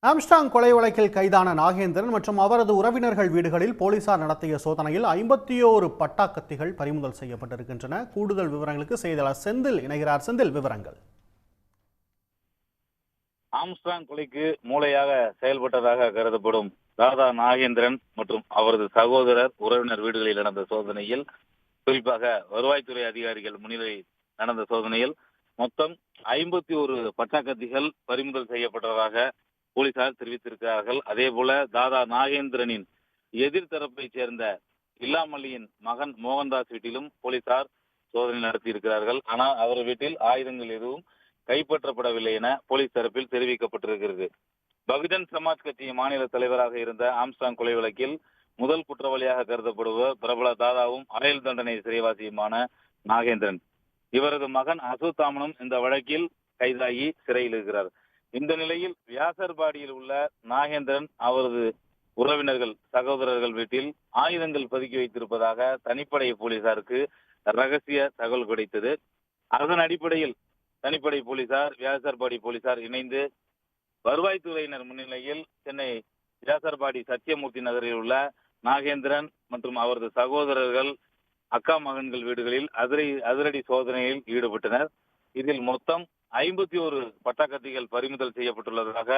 Armstrong கொலை வழக்கில் கைதான நாகேந்திரன் மற்றும் அவரது உறவினர்கள் வீடுகளில் போலீசார் நடத்திய சோதனையில் 51 பட்டாக்கத்திகள் பறிமுதல் செய்யப்பட்டிருக்கின்றன. கூடுதல் விவரங்களுக்கு செய்தியாளர் செந்தில் இணைகிறார். செந்தில், விவரங்கள். ஆம்ஸ்ட்ராங் கொலைக்கு மூளையாக செயல்பட்டதாக கருதப்படும் தாதா நாகேந்திரன் மற்றும் அவரது சகோதரர் உறவினர் வீடுகளில் நடந்த சோதனையில், குறிப்பாக வருவாய்த்துறை அதிகாரிகள் முன்னிலையில் நடந்த சோதனையில் மொத்தம் 51 பட்டாக்கத்திகள் பறிமுதல் செய்யப்பட்டதாக போலீசார் தெரிவித்திருக்கிறார்கள். அதே போல தாதா நாகேந்திரனின் எதிர்த்தரப்பைச் சேர்ந்த இல்லாமல்லியின் மகன் மோகன்தாஸ் வீட்டிலும் போலீசார் சோதனை நடத்தியிருக்கிறார்கள். ஆனால் அவர் வீட்டில் ஆயுதங்கள் எதுவும் கைப்பற்றப்படவில்லை என போலீஸ் தரப்பில் தெரிவிக்கப்பட்டிருக்கிறது. பகுஜன் சமாஜ் கட்சியின் மாநில தலைவராக இருந்த ஆம்ஸ்ட்ராங் கொலை வழக்கில் முதல் குற்றவாளியாக கருதப்படுவர் பிரபல தாதாவும் ஆயுள் தண்டனை சிறைவாசியுமான நாகேந்திரன். இவரது மகன் அசுத்தாமனும் இந்த வழக்கில் கைதாகி சிறையில் இருக்கிறார். இந்த நிலையில் வியாசர்பாடியில் உள்ள நாகேந்திரன் அவரது உறவினர்கள் சகோதரர்கள் வீட்டில் ஆயுதங்கள் பதுக்கி வைத்திருப்பதாக தனிப்படை போலீசாருக்கு ரகசிய தகவல் கிடைத்தது. அதன் அடிப்படையில் தனிப்படை போலீசார் வியாசர்பாடி போலீசார் இணைந்து வருவாய்த்துறையினர் முன்னிலையில் சென்னை வியாசர்பாடி சத்தியமூர்த்தி நகரில் உள்ள நாகேந்திரன் மற்றும் அவரது சகோதரர்கள் அக்கா மகன்கள் வீடுகளில் அதிரடி சோதனையில் ஈடுபட்டனர். இதில் மொத்தம் 51 பட்டாக்கத்திகள் பறிமுதல் செய்யப்பட்டுள்ளதாக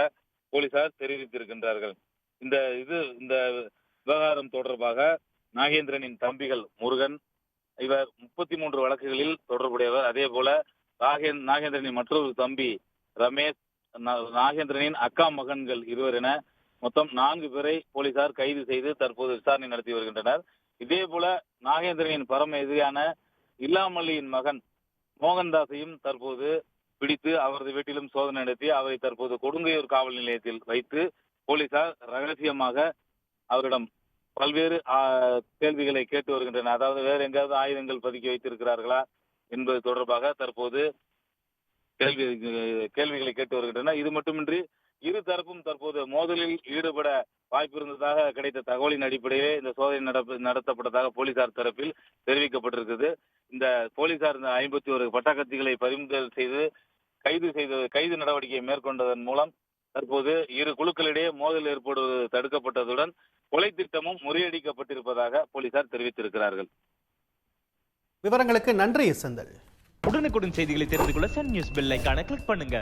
போலீசார் தெரிவித்திருக்கின்றார்கள். இந்த விவகாரம் தொடர்பாக நாகேந்திரனின் தம்பிகள் முருகன், இவர் 33 வழக்குகளில் தொடர்புடையவர். அதே போல நாகேந்திரனின் மற்றொரு தம்பி ரமேஷ், நாகேந்திரனின் அக்கா மகன்கள் 2 என மொத்தம் 4 பேரை போலீசார் கைது செய்து தற்போது விசாரணை நடத்தி வருகின்றனர். இதே போல நாகேந்திரனின் பரம எதிரியான இல்லாமல்லியின் மகன் மோகன்தாஸையும் தற்போது பிடித்து அவரது வீட்டிலும் சோதனை நடத்தி அவரை தற்போது கொடுங்கையூர் காவல் நிலையத்தில் வைத்து போலீசார் ரகசியமாக அவரிடம் பல்வேறு கேள்விகளை கேட்டு வருகின்றனர். அதாவது வேறு எங்காவது ஆயுதங்கள் பதுக்கி வைத்திருக்கிறார்களா என்பது தொடர்பாக தற்போது கேள்விகளை கேட்டு வருகின்றனர். இது மட்டுமின்றி இரு தரப்பும் தற்போது மோதலில் ஈடுபட வாய்ப்பு இருந்ததாக கிடைத்த தகவலின் அடிப்படையிலே இந்த சோதனை நடத்தப்பட்டதாக போலீசார் தரப்பில் தெரிவிக்கப்பட்டிருக்கிறது. இந்த போலீசார் இந்த 51 பட்டாக்கத்திகளை பறிமுதல் செய்து கைது நடவடிக்கையை மேற்கொண்டதன் மூலம் தற்போது இரு குழுக்களிடையே மோதல் ஏற்படுவது தடுக்கப்பட்டதுடன் கொலை திட்டமும் முறியடிக்கப்பட்டிருப்பதாக போலீசார் தெரிவித்திருக்கிறார்கள். விவரங்களுக்கு நன்றி செந்தில். உடனுக்குடன் செய்திகளை தெரிந்து கொள்ள சன் நியூஸ் பெல் ஐகானை கிளிக் பண்ணுங்க.